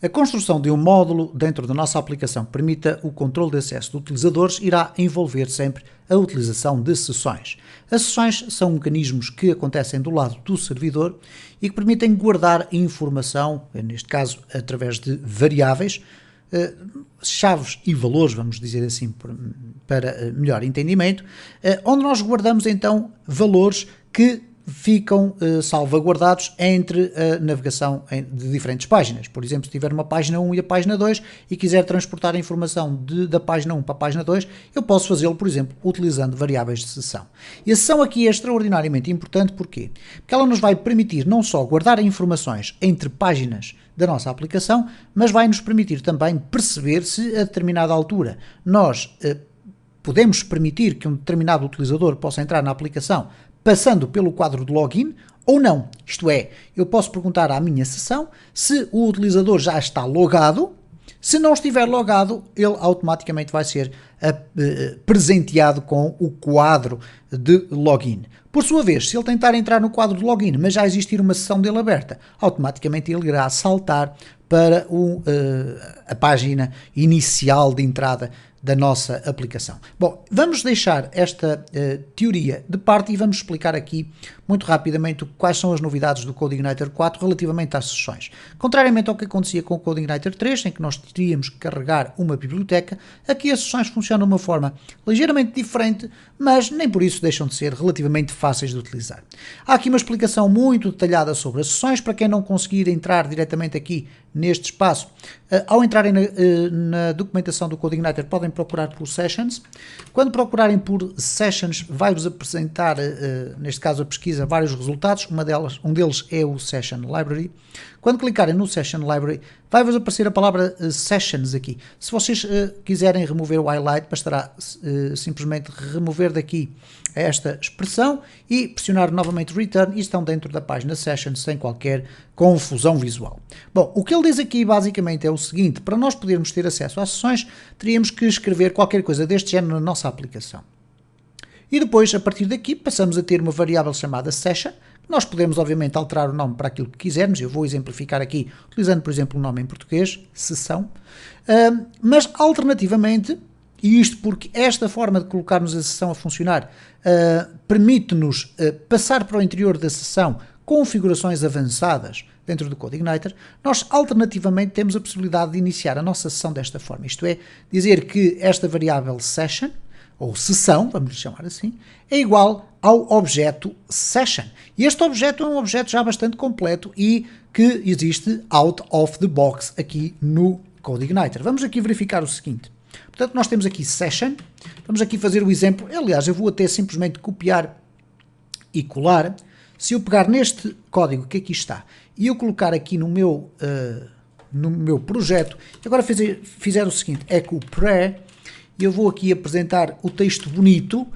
A construção de um módulo dentro da nossa aplicação que permita o controle de acesso de utilizadores irá envolver sempre a utilização de sessões. As sessões são mecanismos que acontecem do lado do servidor e que permitem guardar informação, neste caso através de variáveis, chaves e valores, vamos dizer assim, para melhor entendimento, onde nós guardamos então valores que ficam salvaguardados entre a navegação de diferentes páginas. Por exemplo, se tiver uma página 1 e a página 2 e quiser transportar a informação da página 1 para a página 2, eu posso fazê-lo, por exemplo, utilizando variáveis de sessão. E a sessão aqui é extraordinariamente importante, porquê? Porque ela nos vai permitir não só guardar informações entre páginas da nossa aplicação, mas vai nos permitir também perceber se a determinada altura nós podemos permitir que um determinado utilizador possa entrar na aplicação passando pelo quadro de login ou não. Isto é, eu posso perguntar à minha sessão se o utilizador já está logado. Se não estiver logado, ele automaticamente vai ser presenteado com o quadro de login. Por sua vez, se ele tentar entrar no quadro de login, mas já existir uma sessão dele aberta, automaticamente ele irá saltar para a página inicial de entrada da nossa aplicação. Bom, vamos deixar esta teoria de parte e vamos explicar aqui muito rapidamente quais são as novidades do CodeIgniter 4 relativamente às sessões. Contrariamente ao que acontecia com o CodeIgniter 3, em que nós teríamos que carregar uma biblioteca, aqui as sessões funcionam de uma forma ligeiramente diferente, mas nem por isso deixam de ser relativamente fáceis de utilizar. Há aqui uma explicação muito detalhada sobre as sessões, para quem não conseguir entrar diretamente aqui neste espaço. Ao entrarem na documentação do CodeIgniter, podem procurar por Sessions. Quando procurarem por Sessions, vai-vos apresentar, neste caso a pesquisa, vários resultados. Um deles é o Session Library. Quando clicarem no Session Library, vai-vos aparecer a palavra Sessions aqui. Se vocês quiserem remover o highlight, bastará simplesmente remover daqui esta expressão e pressionar novamente Return e estão dentro da página Sessions sem qualquer confusão visual. Bom, o que ele diz aqui basicamente é o seguinte: para nós podermos ter acesso às sessões, teríamos que escrever qualquer coisa deste género na nossa aplicação. E depois, a partir daqui, passamos a ter uma variável chamada Session. Nós podemos, obviamente, alterar o nome para aquilo que quisermos. Eu vou exemplificar aqui, utilizando, por exemplo, o nome em português, sessão. Mas, alternativamente, e isto porque esta forma de colocarmos a sessão a funcionar permite-nos passar para o interior da sessão configurações avançadas dentro do CodeIgniter, nós alternativamente temos a possibilidade de iniciar a nossa sessão desta forma. Isto é, dizer que esta variável session, ou sessão, vamos chamar assim, é igual ao objeto session. E este objeto é um objeto já bastante completo e que existe out of the box aqui no CodeIgniter. Vamos aqui verificar o seguinte. Portanto, nós temos aqui session, vamos aqui fazer o exemplo, aliás, eu vou até simplesmente copiar e colar. Se eu pegar neste código que aqui está e eu colocar aqui no meu projeto, agora fizer o seguinte, echo pré, e eu vou aqui apresentar o texto bonito,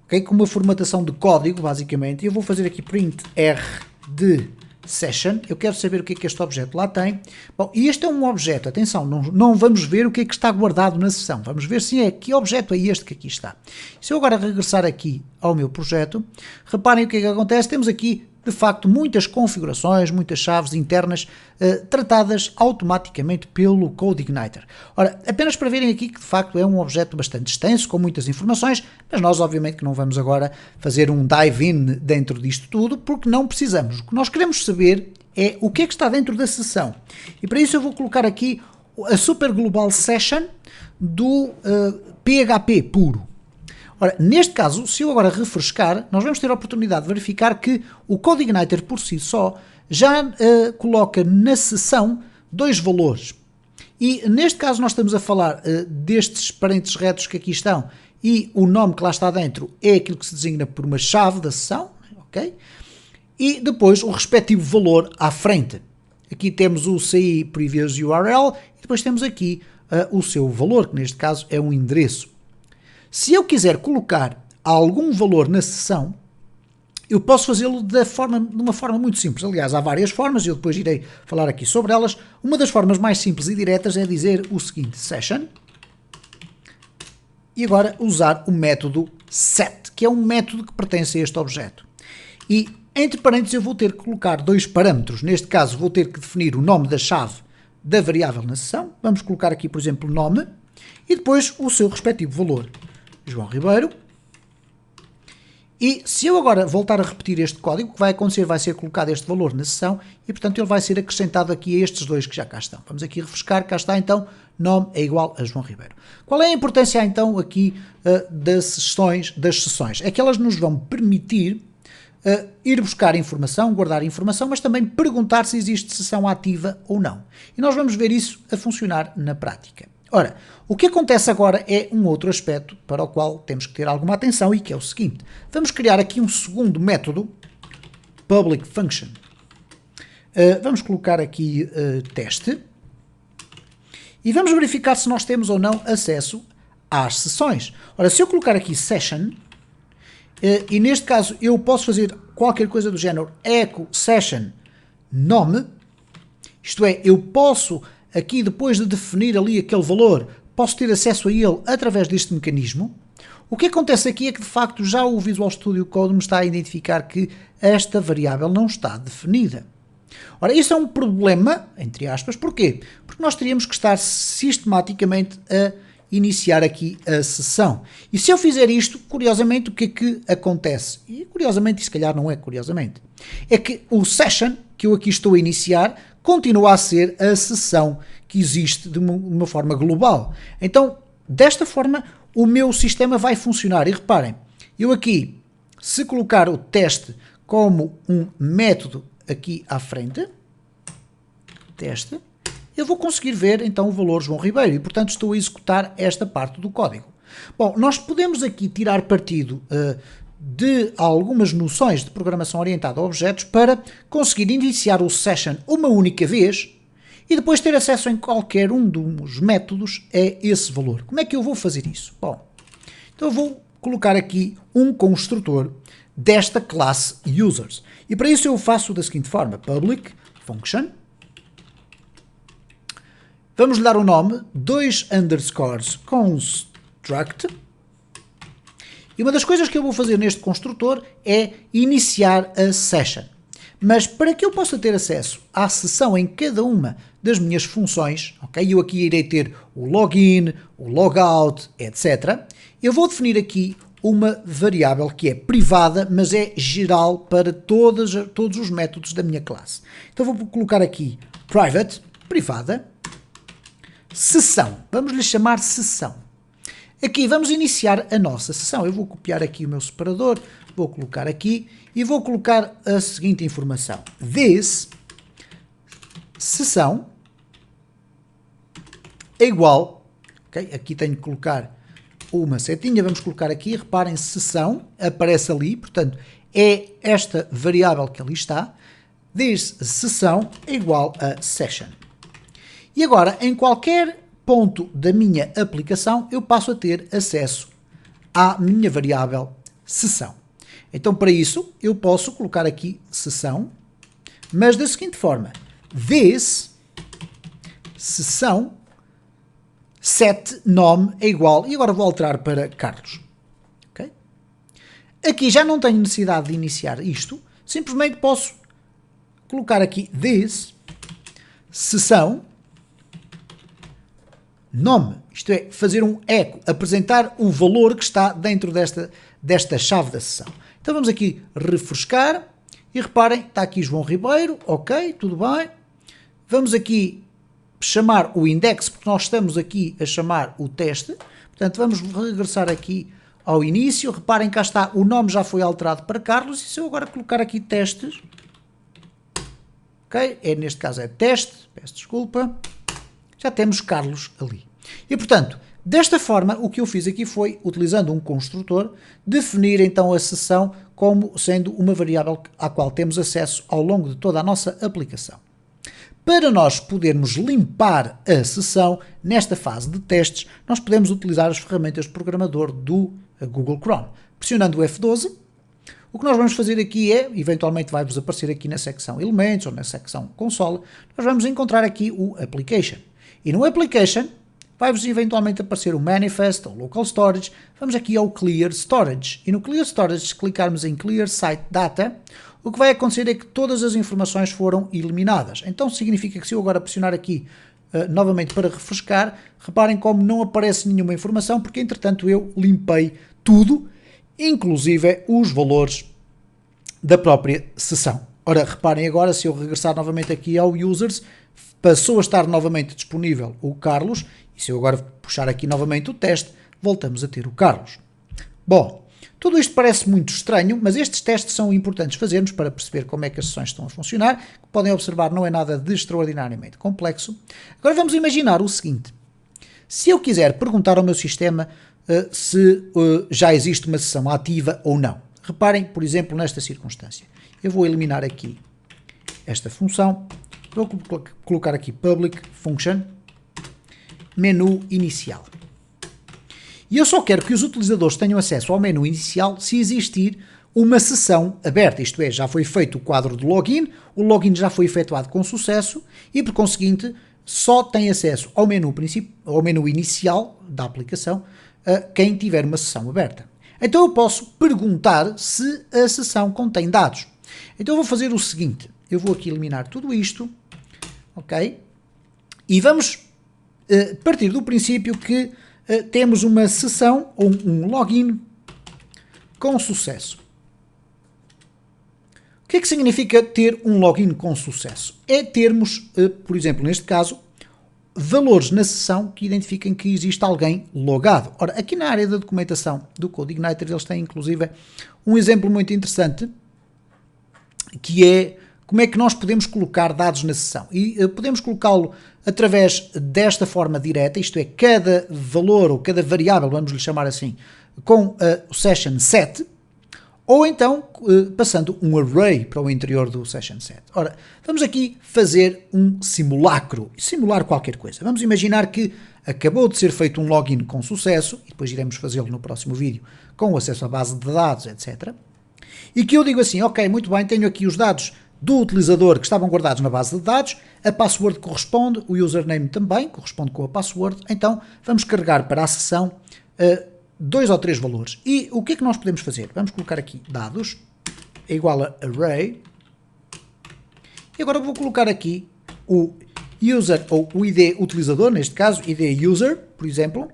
okay, com uma formatação de código, basicamente, e eu vou fazer aqui print R de session. Eu quero saber o que é que este objeto lá tem. Bom, e este é um objeto, atenção, não vamos ver o que é que está guardado na sessão, vamos ver se é que objeto é este que aqui está. Se eu agora regressar aqui ao meu projeto, reparem o que é que acontece, temos aqui de facto muitas configurações, muitas chaves internas tratadas automaticamente pelo CodeIgniter. Ora, apenas para verem aqui que de facto é um objeto bastante extenso, com muitas informações, mas nós obviamente que não vamos agora fazer um dive-in dentro disto tudo, porque não precisamos. O que nós queremos saber é o que é que está dentro da sessão. E para isso eu vou colocar aqui a Super Global Session do PHP puro. Ora, neste caso, se eu agora refrescar, nós vamos ter a oportunidade de verificar que o CodeIgniter por si só já coloca na sessão dois valores. E neste caso nós estamos a falar destes parênteses retos que aqui estão e o nome que lá está dentro é aquilo que se designa por uma chave da sessão, ok? E depois o respectivo valor à frente. Aqui temos o CI Previous URL e depois temos aqui o seu valor, que neste caso é um endereço. Se eu quiser colocar algum valor na sessão, eu posso fazê-lo de uma forma muito simples. Aliás, há várias formas, eu depois irei falar aqui sobre elas. Uma das formas mais simples e diretas é dizer o seguinte, session, e agora usar o método set, que é um método que pertence a este objeto. E entre parênteses eu vou ter que colocar dois parâmetros. Neste caso vou ter que definir o nome da chave da variável na sessão. Vamos colocar aqui, por exemplo, nome e depois o seu respectivo valor, João Ribeiro. E se eu agora voltar a repetir este código, o que vai acontecer vai ser colocado este valor na sessão e, portanto, ele vai ser acrescentado aqui a estes dois que já cá estão. Vamos aqui refrescar, cá está, então, nome é igual a João Ribeiro. Qual é a importância, então, aqui das sessões? É que elas nos vão permitir ir buscar informação, guardar informação, mas também perguntar se existe sessão ativa ou não. E nós vamos ver isso a funcionar na prática. Ora, o que acontece agora é um outro aspecto para o qual temos que ter alguma atenção e que é o seguinte. Vamos criar aqui um segundo método, public function. Vamos colocar aqui teste e vamos verificar se nós temos ou não acesso às sessões. Ora, se eu colocar aqui session, e neste caso eu posso fazer qualquer coisa do género echo session nome, isto é, eu posso aqui depois de definir ali aquele valor, posso ter acesso a ele através deste mecanismo. O que acontece aqui é que de facto já o Visual Studio Code me está a identificar que esta variável não está definida. Ora, isso é um problema, entre aspas, porquê? Porque nós teríamos que estar sistematicamente a iniciar aqui a sessão. E se eu fizer isto, curiosamente, o que é que acontece? E curiosamente, e se calhar não é curiosamente, é que o session que eu aqui estou a iniciar continua a ser a sessão que existe de uma forma global. Então, desta forma, o meu sistema vai funcionar. E reparem, eu aqui, se colocar o teste como um método aqui à frente, teste, eu vou conseguir ver então o valor João Ribeiro e, portanto, estou a executar esta parte do código. Bom, nós podemos aqui tirar partido de algumas noções de programação orientada a objetos para conseguir iniciar o session uma única vez e depois ter acesso em qualquer um dos métodos a esse valor. Como é que eu vou fazer isso? Bom, então eu vou colocar aqui um construtor desta classe users. E para isso eu faço da seguinte forma, public function. Vamos lhe dar o nome, 2 underscores construct. E uma das coisas que eu vou fazer neste construtor é iniciar a session. Mas para que eu possa ter acesso à sessão em cada uma das minhas funções, ok? Eu aqui irei ter o login, o logout, etc. Eu vou definir aqui uma variável que é privada, mas é geral para todos os métodos da minha classe. Então vou colocar aqui private, privada, sessão. Vamos lhe chamar sessão. Aqui vamos iniciar a nossa sessão. Eu vou copiar aqui o meu separador, vou colocar aqui e vou colocar a seguinte informação. This sessão é igual, okay? Aqui tenho que colocar uma setinha, vamos colocar aqui, reparem, sessão, aparece ali, portanto, é esta variável que ali está. This sessão é igual a session. E agora, em qualquer ponto da minha aplicação, eu passo a ter acesso à minha variável sessão. Então, para isso, eu posso colocar aqui sessão, mas da seguinte forma, this sessão set nome é igual, e agora vou alterar para Carlos. Okay? Aqui já não tenho necessidade de iniciar isto, simplesmente posso colocar aqui this sessão nome, isto é, fazer um eco, apresentar o valor que está dentro desta chave da sessão. Então vamos aqui refrescar e reparem, está aqui João Ribeiro, ok, tudo bem. Vamos aqui chamar o index, porque nós estamos aqui a chamar o teste, portanto vamos regressar aqui ao início, reparem, cá está, o nome já foi alterado para Carlos, e se eu agora colocar aqui testes, ok, neste caso é teste, peço desculpa, já temos Carlos ali. E, portanto, desta forma, o que eu fiz aqui foi, utilizando um construtor, definir então a sessão como sendo uma variável à qual temos acesso ao longo de toda a nossa aplicação. Para nós podermos limpar a sessão, nesta fase de testes, nós podemos utilizar as ferramentas de programador do Google Chrome. Pressionando o F12, o que nós vamos fazer aqui é, eventualmente vai-vos aparecer aqui na secção Elementos ou na secção Console, nós vamos encontrar aqui o Application. E no Application, vai-vos eventualmente aparecer o Manifest ou Local Storage. Vamos aqui ao Clear Storage. E no Clear Storage, se clicarmos em Clear Site Data, o que vai acontecer é que todas as informações foram eliminadas. Então significa que se eu agora pressionar aqui novamente para refrescar, reparem como não aparece nenhuma informação, porque entretanto eu limpei tudo, inclusive os valores da própria sessão. Ora, reparem agora, se eu regressar novamente aqui ao Users, passou a estar novamente disponível o Carlos, e se eu agora puxar aqui novamente o teste, voltamos a ter o Carlos. Bom, tudo isto parece muito estranho, mas estes testes são importantes fazermos para perceber como é que as sessões estão a funcionar. Podem observar, não é nada de extraordinariamente complexo. Agora vamos imaginar o seguinte. Se eu quiser perguntar ao meu sistema se já existe uma sessão ativa ou não. Reparem, por exemplo, nesta circunstância. Eu vou eliminar aqui esta função. Vou colocar aqui Public Function, menu inicial. E eu só quero que os utilizadores tenham acesso ao menu inicial se existir uma sessão aberta, isto é, já foi feito o quadro de login, o login já foi efetuado com sucesso e, por conseguinte, só tem acesso ao menu inicial da aplicação quem tiver uma sessão aberta. Então eu posso perguntar se a sessão contém dados. Então eu vou fazer o seguinte, eu vou aqui eliminar tudo isto, ok? E vamos partir do princípio que temos uma sessão ou um login com sucesso. O que é que significa ter um login com sucesso? É termos, por exemplo, neste caso, valores na sessão que identifiquem que existe alguém logado. Ora, aqui na área da documentação do CodeIgniter eles têm inclusive um exemplo muito interessante que é como é que nós podemos colocar dados na sessão. E podemos colocá-lo através desta forma direta, isto é, cada valor ou cada variável, vamos lhe chamar assim, com o session set, ou então passando um array para o interior do session set. Ora, vamos aqui fazer um simulacro, simular qualquer coisa. Vamos imaginar que acabou de ser feito um login com sucesso, e depois iremos fazê-lo no próximo vídeo, com o acesso à base de dados, etc. E que eu digo assim, ok, muito bem, tenho aqui os dados do utilizador que estavam guardados na base de dados, a password corresponde, o username também corresponde com a password, então vamos carregar para a sessão 2 ou 3 valores. E o que é que nós podemos fazer? Vamos colocar aqui dados, é igual a array, e agora vou colocar aqui o user, ou o ID utilizador, neste caso, ID user, por exemplo,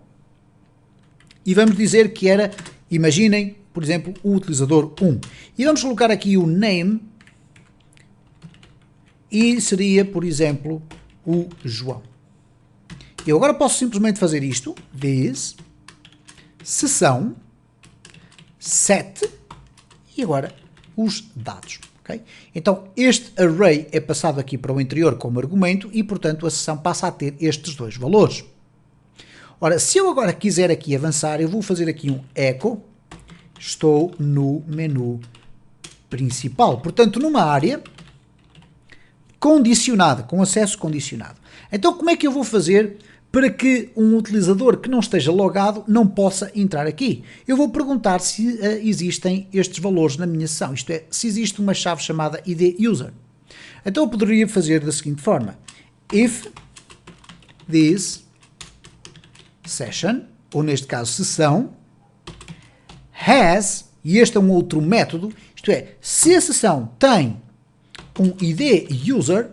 e vamos dizer que era, imaginem, por exemplo, o utilizador 1. E vamos colocar aqui o name, e seria, por exemplo, o João. Eu agora posso simplesmente fazer isto, this, sessão, set, e agora os dados. Okay? Então, este array é passado aqui para o interior como argumento e, portanto, a sessão passa a ter estes dois valores. Ora, se eu agora quiser aqui avançar, eu vou fazer aqui um echo, estou no menu principal, portanto, numa área condicionada, com acesso condicionado. Então, como é que eu vou fazer para que um utilizador que não esteja logado não possa entrar aqui? Eu vou perguntar se existem estes valores na minha sessão, isto é, se existe uma chave chamada IDUser. Então eu poderia fazer da seguinte forma, if this session, ou neste caso sessão, has, e este é um outro método, isto é, se a sessão tem um IDUser,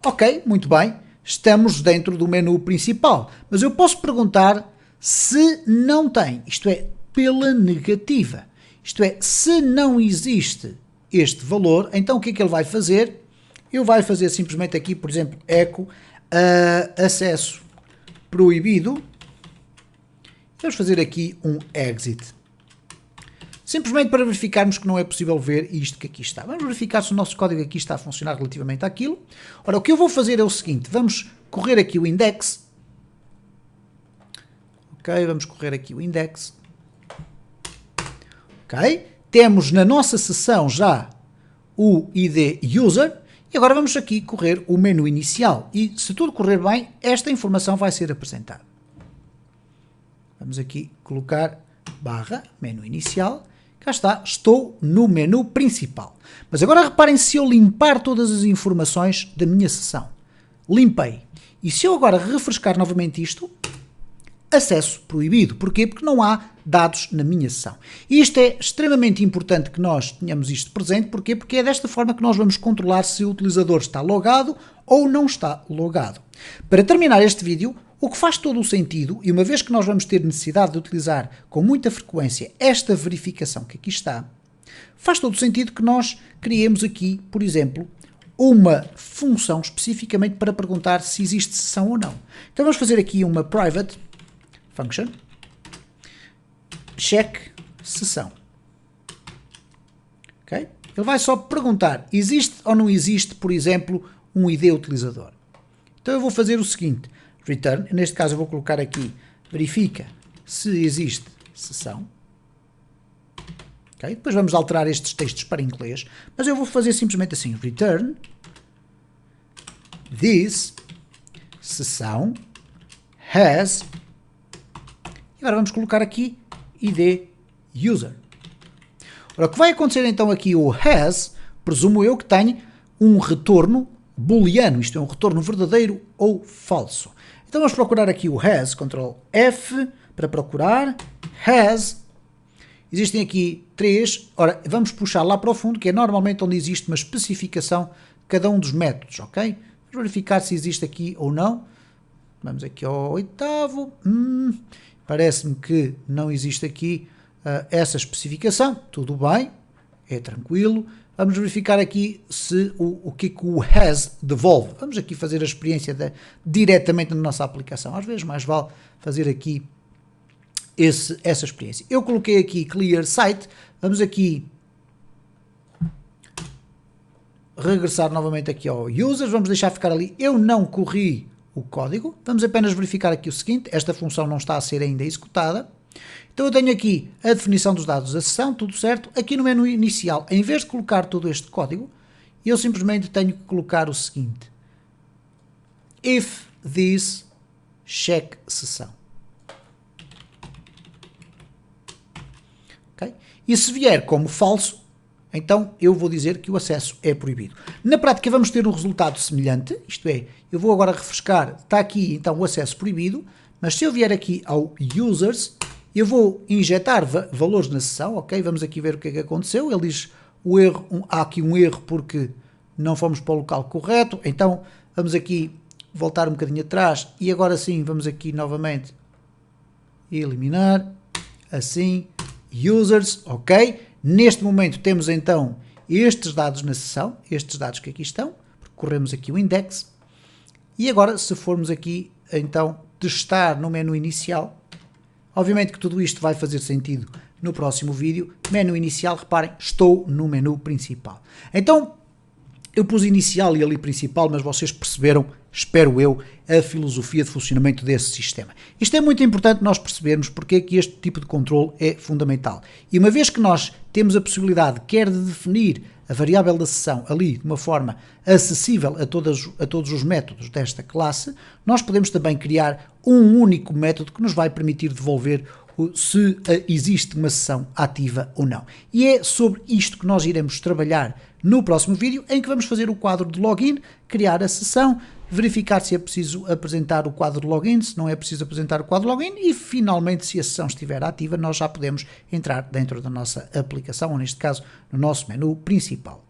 ok, muito bem, estamos dentro do menu principal, mas eu posso perguntar se não tem, isto é, pela negativa, isto é, se não existe este valor, então o que é que ele vai fazer? Ele vai fazer simplesmente aqui, por exemplo, echo acesso proibido, vamos fazer aqui um exit, simplesmente para verificarmos que não é possível ver isto que aqui está. Vamos verificar se o nosso código aqui está a funcionar relativamente àquilo. Ora, o que eu vou fazer é o seguinte, vamos correr aqui o index. Ok, vamos correr aqui o index. Ok, temos na nossa sessão já o ID user e agora vamos aqui correr o menu inicial e se tudo correr bem, esta informação vai ser apresentada. Vamos aqui colocar barra menu inicial. Cá está, estou no menu principal. Mas agora reparem se eu limpar todas as informações da minha sessão. Limpei. E se eu agora refrescar novamente isto, acesso proibido. Porquê? Porque não há dados na minha sessão. E isto é extremamente importante que nós tenhamos isto presente. Porquê? Porque é desta forma que nós vamos controlar se o utilizador está logado ou não está logado. Para terminar este vídeo, o que faz todo o sentido, e uma vez que nós vamos ter necessidade de utilizar com muita frequência esta verificação que aqui está, faz todo o sentido que nós criemos aqui, por exemplo, uma função especificamente para perguntar se existe sessão ou não. Então vamos fazer aqui uma private function check sessão. Okay? Ele vai só perguntar, existe ou não existe, por exemplo, um ID utilizador. Então eu vou fazer o seguinte, return, neste caso eu vou colocar aqui, verifica se existe sessão. Okay? Depois vamos alterar estes textos para inglês, mas eu vou fazer simplesmente assim, return this sessão has, e agora vamos colocar aqui ID user. Ora, o que vai acontecer então aqui o has, presumo eu que tenha um retorno booleano, isto é um retorno verdadeiro ou falso. Então vamos procurar aqui o has, Ctrl F para procurar, has, existem aqui 3, ora vamos puxar lá para o fundo, que é normalmente onde existe uma especificação de cada um dos métodos, ok? Vamos verificar se existe aqui ou não, vamos aqui ao 8º, parece-me que não existe aqui essa especificação, tudo bem, é tranquilo. Vamos verificar aqui se o que o has devolve. Vamos aqui fazer a experiência diretamente na nossa aplicação. Às vezes mais vale fazer aqui essa experiência. Eu coloquei aqui clear site. Vamos aqui regressar novamente aqui ao users. Vamos deixar ficar ali. Eu não corri o código. Vamos apenas verificar aqui o seguinte. Esta função não está a ser ainda executada. Então eu tenho aqui a definição dos dados da sessão, tudo certo. Aqui no menu inicial, em vez de colocar todo este código, eu simplesmente tenho que colocar o seguinte. If this check sessão. Okay? E se vier como falso, então eu vou dizer que o acesso é proibido. Na prática vamos ter um resultado semelhante, isto é, eu vou agora refrescar, está aqui então o acesso proibido, mas se eu vier aqui ao users, eu vou injetar valores na sessão, ok? Vamos aqui ver o que é que aconteceu. Ele diz o erro, há aqui um erro porque não fomos para o local correto. Então vamos aqui voltar um bocadinho atrás e agora sim vamos aqui novamente eliminar, assim, users, ok? Neste momento temos então estes dados na sessão, estes dados que aqui estão, percorremos aqui o index e agora se formos aqui então testar no menu inicial, obviamente que tudo isto vai fazer sentido no próximo vídeo. Menu inicial, reparem, estou no menu principal. Então, eu pus inicial e ali principal, mas vocês perceberam, espero eu, a filosofia de funcionamento desse sistema. Isto é muito importante nós percebermos porque é que este tipo de controle é fundamental. E uma vez que nós temos a possibilidade, quer de definir a variável da sessão ali de uma forma acessível a todos os métodos desta classe, nós podemos também criar um único método que nos vai permitir devolver se existe uma sessão ativa ou não. E é sobre isto que nós iremos trabalhar no próximo vídeo, em que vamos fazer o quadro de login, criar a sessão, verificar se é preciso apresentar o quadro de login, se não é preciso apresentar o quadro de login e, finalmente, se a sessão estiver ativa, nós já podemos entrar dentro da nossa aplicação, ou neste caso, no nosso menu principal.